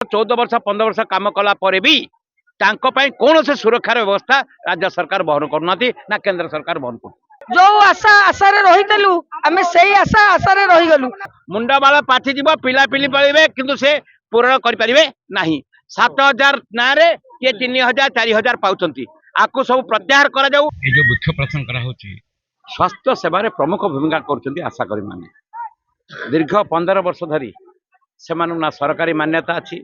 14 वर्ष 15 वर्ष काम कला परे भी कौन से सुरक्षार व्यवस्था राज्य सरकार बहन करना ना केंद्र सरकार बहन कर जो आशा आशा रहीलु आम से आशा आशा रहीगलु मुंड बाल पाचिव पिला पिली पड़े कि से पूरण करें ना 7,000 ना किए 3,000 4,000 पाँच आपको सब प्रत्याहार कर जो विक्षोभ प्रदर्शन करा स्वास्थ्य सेवा प्रमुख भूमिका कर आशाकर्मी माने दीर्घ 15 वर्ष धरी से ना सरकारी मान्यता अच्छी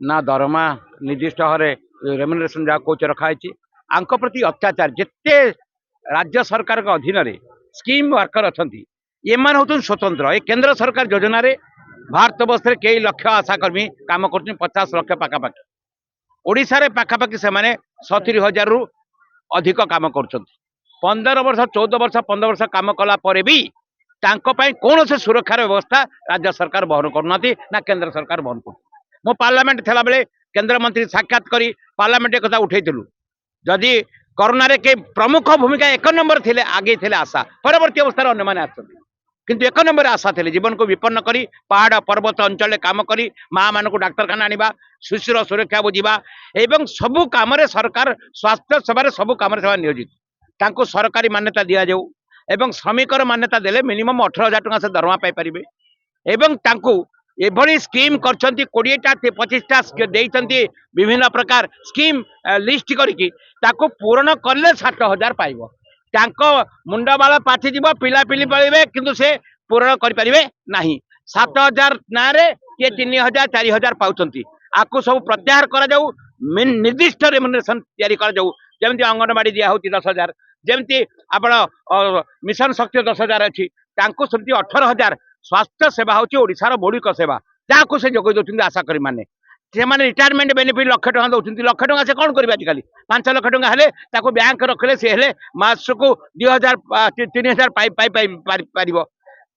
ना दरमा निर्दिष्ट भाव रेम्युनरेशन जहाँ कोच रखाई आंक प्रति अत्याचार जिते राज्य सरकार के अधीन स्कीम वर्कर अच्छा ये हूँ स्वतंत्र ये केंद्र सरकार योजना रे भारत वर्ष में कई लक्ष आशाकर्मी काम कर 50 लक्ष पाखापाखि ओडिशा रे पाखापाखि से 70,000 रु अधिक काम कर 15 वर्ष 14 वर्ष 15 वर्ष काम कला परे भी कौन से सुरक्षार व्यवस्था राज्य सरकार बहन करना ना केंद्र सरकार बहन कर मो पार्लियामेंट थिला बेले केंद्र मंत्री साक्षात करी पार्लियामेंट एक कथा उठेइथिलु जदि कोरोना रे के प्रमुख भूमिका 1 नंबर थिले आगे थिले आशा परवर्ती अवस्था अन्य माने आछथि किंतु 1 नंबर आशा थिले जीवन को विपन्न करी पहाड़ पर्वत अंचल काम करी माँ मान को डाक्तरखाना आनिबा शिशुर सुरक्षा बुझीबा एवं सबु काम रे सरकार स्वास्थ्य सेवा सबु काम रे सेवा नियोजित तांको सरकारी मान्यता दिया जाऊ एवं श्रमिकर मान्यता देले मिनिमम 18,000 टका से दरमा पाई परिबे एवं तांको एभली स्कीम करछंती 20टा 25टा देइछंती विभिन्न प्रकार स्कीम लिस्ट करिकी ताको पूर्ण करले 60,000 पाइबो तांको मुंड बाल पाछि जीव पिला पिली पड़े किंतु से पूर्ण करि परिबे नाही 7,000 ना रे किए 3,000 4,000 पाउछंती आकु सब प्रत्याहार करा जाऊ निर्दिष्ट रेम्युनरेशन तैयारी करा जाऊ जेमति अंगनवाड़ी दिया होती 10,000 जेमति आपण मिशन शक्ति 10,000 अच्छी तांको सेमति 18,000 स्वास्थ्य सेवा हूँ ओडिशार मौलिक सेवा जहाँ को से जोग दौरान आशाकर्मी मैंने से रिटायरमेंट बेनिफिट लक्ष टका दौरान लक्ष टका से कौन करेंगे आजिकल 5 लाख टका हेले ताको बैंक रखले से हेले मास को 2,000 3,000 पाइब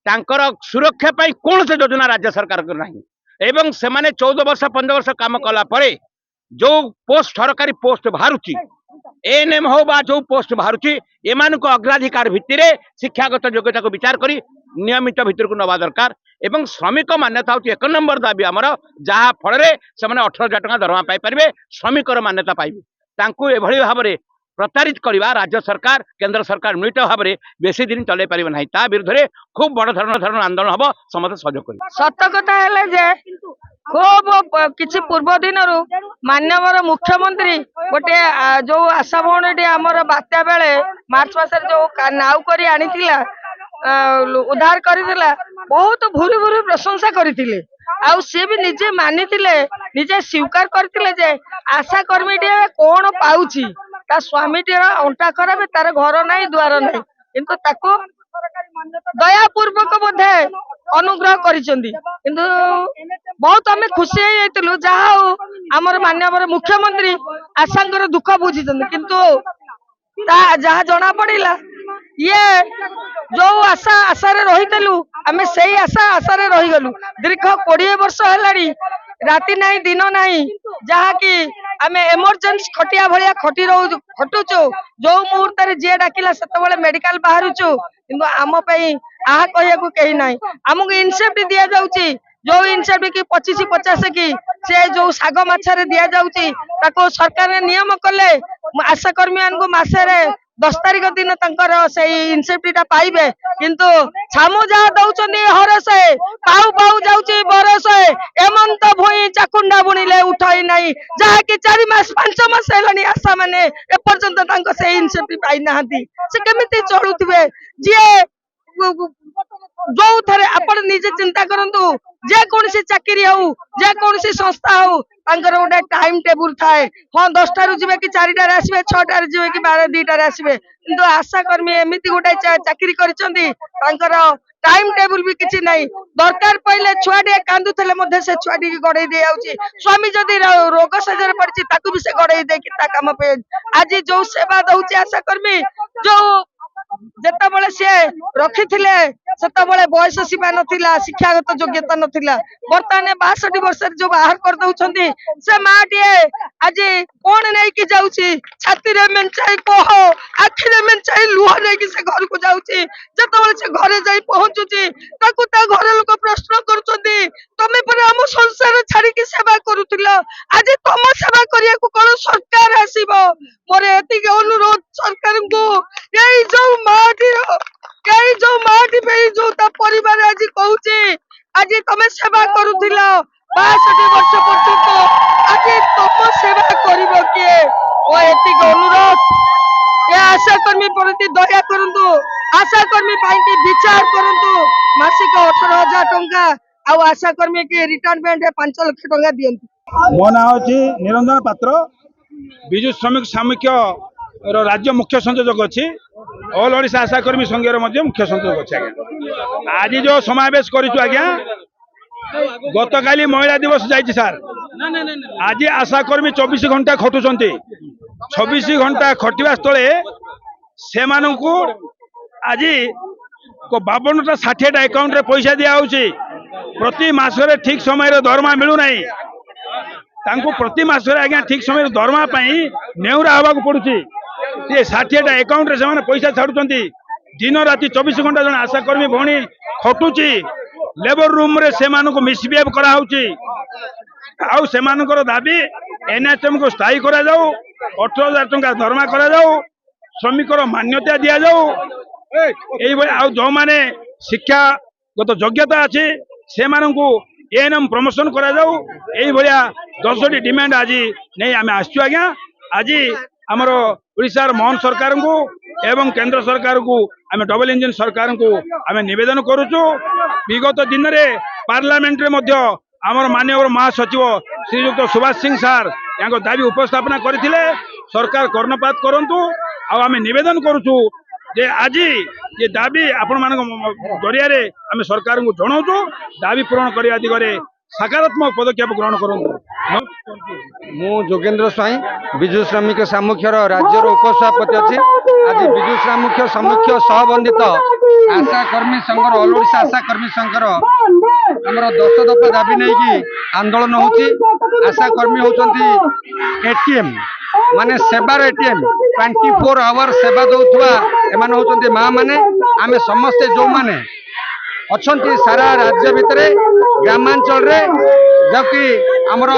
तांकर सुरक्षा पाई कौन से योजना राज्य सरकार को नहीं एवं से 14 वर्ष 15 वर्ष काम कला परे जो पोस्ट सरकारी पोस्ट बाहरुची एएनएम हो बा जो पोस्ट बाहरुची एमान को अग्राधिकार भित्तिरे शिक्षागत योग्यता को विचार करी नियमित भितर को नवा दरकार एवं श्रमिक मान्यता हूँ 1 नंबर दाबी आमर जहाँ फल से 18,000 टका दरमा पाइपर श्रमिकर मान्यता पाइबे तांकु एभली भाव में प्रतारित करवा राज्य सरकार केंद्र सरकार मिलित भाव में बेसी दिन चलै पारिबे नाही ता विरुद्ध रे खूब बड़ धरण आंदोलन हम समस्त सहयोग कर सत कथा है जे खूब किछि पूर्व दिन माननीय मुख्यमंत्री गोटे जो आशा भवनटी आमर बात्या बेले मार्च मास जो नाउ करी आनीथिला उद्धार करथिला बहुत भूरी भूरी प्रशंसा करथिले आ से भी निजे मानिथिले निजे स्वीकार करथिले जे आशा कर्मीटी कोन पाउची ता स्वामीटीर अंटा खराब तार घर नाही द्वार नाही किंतु ताको दयापूर्वक बोधे अनुग्रह करिसेंदी किंतु बहुत आमे खुशी हे जाइतलु जहा हमर माननीय मुख्यमंत्री आशांकर दुख बुझिसेंदी किंतु ता जहा जना पड़िला ये जो आशा आशा रहीलु आम से आशा आशा रहीगलु दीर्घ 20 वर्ष है राति नहीं दिन नहीं जहा कि आम एमरजेंसी खटिया भाया खटुचु जो मुहूर्त जी डाकिला से मेडिकल बाहरुचु कि आम आहा कहू कहीं ना आमको इनसेप्ट दि जाऊँगी जो इनसेप्ट की 25-50 की से जो साग मछारे दि जाऊँगी सरकार नियम कले आशाकर्मी मान को मसरे 10 तारिख दिन से इनसेप्टा पाइबे किंतु छामु जहाँ दौरान हरसे पाऊ पाऊ जाऊँगी बरसे एमंत भूई चाकुंडा बुणिले उठाई नहीं जहाँकि 4 मास 5 मास है आशा मैंने एपर्यंत से इनसेप्ट पाई ना से केमिति चलुवे जी जो थे आप निजे चिंता करूँ जे कौन चाकरी हो जे कौन संस्था हो गोटे टाइम टेबुल थाए हाँ 10टारू जी कि 4टार आसवे 6टार जी कि 2टार आसवे किंतु आशाकर्मी एमती गोटे चाकरी कर टाइम टेबुल भी किसी नहीं दरकार पड़े छुआटे कांदुले से छुआटी गड़े दे जाऊँगी स्वामी जदि रोग सजर पड़ी भी से गड़े दे काम पे आज जो सेवा दौर आशाकर्मी जो ଯେତେବେଳେ ସିଏ ରଖିଥିଲେ ସେତେବେଳେ ବୟସ ସୀମା ନଥିଲା, ଶିକ୍ଷାଗତ ଯୋଗ୍ୟତା ନଥିଲା। ବର୍ତ୍ତମାନ 62 ବର୍ଷରେ ଯୋଉ ବାହାର କରିଦଉଛନ୍ତି, ସେ ମାଟିଏ ଆଜି କଣ ନେଇକି ଯାଉଛି? ଛାତିରେ ମେଞ୍ଚାଇ କୋହ, ଆଖିରେ ମେଞ୍ଚାଇ ଲୁହ ନେଇକି ସେ ଘରକୁ ଯାଉଛି। ଯେତେବେଳେ ସେ ଘରେ ଯାଇ ପହଞ୍ଚୁଛି, ତାକୁ ତା ଘର ଲୋକ ପ୍ରଶ୍ନ କରୁଛନ୍ତି, ତମେ ପରା ଆମ ସଂସାର ଛାଡିକି ସେବା କରୁଥିଲ, ଆଜି ତମ ସେବା କରିବାକୁ କଣ ସରକାର ଆସିବ? ମୋର ଏତିକି ଅନୁରୋଧ ସରକାରଙ୍କୁ, ଏଇ ଯୋଉ ମାଟି ପାଇଁ ଯୋଉ ତା ପରିବାର ଆଜି କହୁଛି, ଆଜି ତମେ ସେବା କରୁଥିଲ 62 ବର୍ଷ ପର୍ଯ୍ୟନ୍ତ, ଆଜି ତମ ସେବା କରିବ କିଏ? ଓ ଏତିକି ଅନୁରୋଧ, ଏ ଆଶା କର୍ମୀ ପ୍ରତି ଦୟା କରନ୍ତୁ, ଆଶା କର୍ମୀ ପାଇଁ ବିଚାର କରନ୍ତୁ। ମାସିକ 18,000 ଟଙ୍କା ଆଉ ଆଶା କର୍ମୀ କି ରିଟାୟାରମେଣ୍ଟ 5 ଲକ୍ଷ ଟଙ୍କା ଦିଅନ୍ତୁ। ମୋ ନାଁ ହେଉଛି ନିରଞ୍ଜନ ପାତ୍ର, ବିଜୁ ଶ୍ରମିକ ସାମୁଖ୍ୟ राज्य मुख्य संयोजक अच्छी ऑल ओडिशा आशा कर्मी संघर मुख्य संयोजक अच्छे आज्ञा आज जो समावेश करिया गत काली महिला दिवस जाइए सार आज आशा कर्मी 24 घंटा खटुंट 24 घंटा खटिया स्थले से आज 52टा 60टा अकाउंट रे पैसा दिया प्रति मासरे ठीक समय दरमा मिलूना प्रति मासरे आज्ञा ठीक समय दरमा नेउरा हवा पड़ुची 60टा अकाउंट रे से पैसा छाड़ुंट दिन राति 24 घंटा जन आशाकर्मी भौणी खटुची लेबर रूम रे से मिसबिहेव कराउची आउ से दाबी एनएचएम को स्थायी करा जाऊ 18,000 टंका दरमा करा जाऊ श्रमिक मान्यता दि जाऊ जो माने शिक्षागत योग्यता अच्छी से एएनएम प्रमोशन करा जाऊ यही भाया 10टी डिमांड आज नहीं आम आसचु आज्ञा आज आमर ओडिशार मोहन सरकार को एवं केंद्र सरकार को आम डबल इंजिन सरकार को आम निवेदन करुचु विगत दिन में पार्लियामेंट रे आमर माननीय महासचिव श्रीयुक्त सुभाष सिंह सार या दाबी उपस्थापना करथिले सरकार कर्णपात करंतु आम निवेदन करुचु जे आज ये दाबी आपण मान जरिया आम सरकार को जनाऊँ दाबी पूरण करने दिगरे सकारात्मक पदक्षेप ग्रहण करूँ। मु जोगेन्द्र स्वाई विजु श्रमिक सामुख्यर राज्यर उपसभापति अच्छी आज विजु श्रमिक सामुख्य सहबंधित आशा कर्मी संघर ऑल ओडिशा आशा कर्मी संघर आमर 10 दफा दाबी नहीं आंदोलन होची आशा कर्मी होचंती एटीएम माने सेवार एटीएम 24 आवर सेवा दौथुआ एमान होचंती माँ माने आमे समस्ते जो माने अच्छी सारा राज्य भितर ग्रामांचल रे जबकि आमर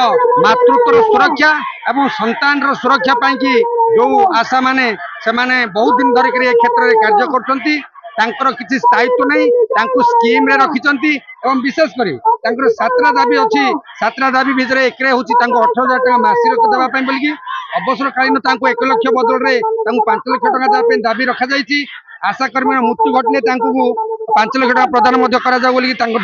मातृत्वर सुरक्षा एवं संतान सुरक्षा पाई कि जो आशा माने से माने बहुत दिन धरिक क्षेत्र में कार्य करछंती तांकर किसी स्थायित्व नहीं तांको स्कीम रे रखिछंती एवं विशेष करी तांकर 7टा दाबी अछि 7टा दाबी भितर एकरे होछि तांको 18,000 टका मासिक देबा पई बोलकी अवसरकालीन तांको 1 लाख बदल रे तांको 5 लाख टका देबा पई दाबी रखा जायछि आशा कर्मी मृत्यु घटने 5 लाख टका प्रदान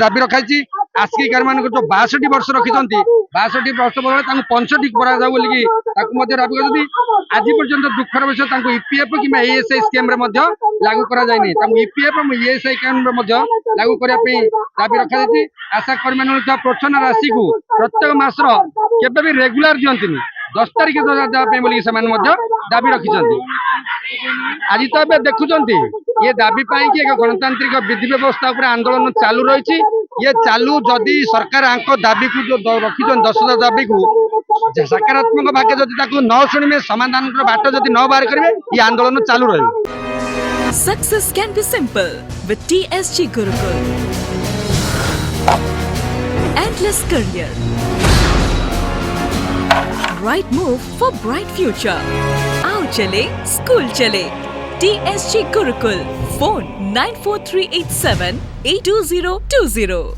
दाबी रखाई आसिक मान जो 62 वर्ष रखिंट 62 वर्ष बदले 65 दाबी कर आज पर्यंत दुखर विषय ईपीएफ कि ईएसआई स्कीम लागू करा ईपीएफ और ईएसआई स्कीम लागू करने दाबी रखा आशा कर्मी प्रोत्साहन राशि को प्रत्येक मासर केबे भी रेगुलर दियंतिनी 10 तारिख देवाई दाबी रखिंट आज तो ये देखुं ये दाबी कि एक गणतांत्रिक विधि व्यवस्था उपर आंदोलन चालू रही ये चालू जदि सरकार आंक दाबी को जो रखिंट 10,000 दाबी को सकारात्मक भाग्य जदि न शुणे समाधान बाट जदि न बाहर करेंगे ये आंदोलन चालू रही। Success can be simple with TSG Gurukul. Endless career. Right move for bright future. आओ चले स्कूल चले TSG Gurukul. Phone 94387 82020.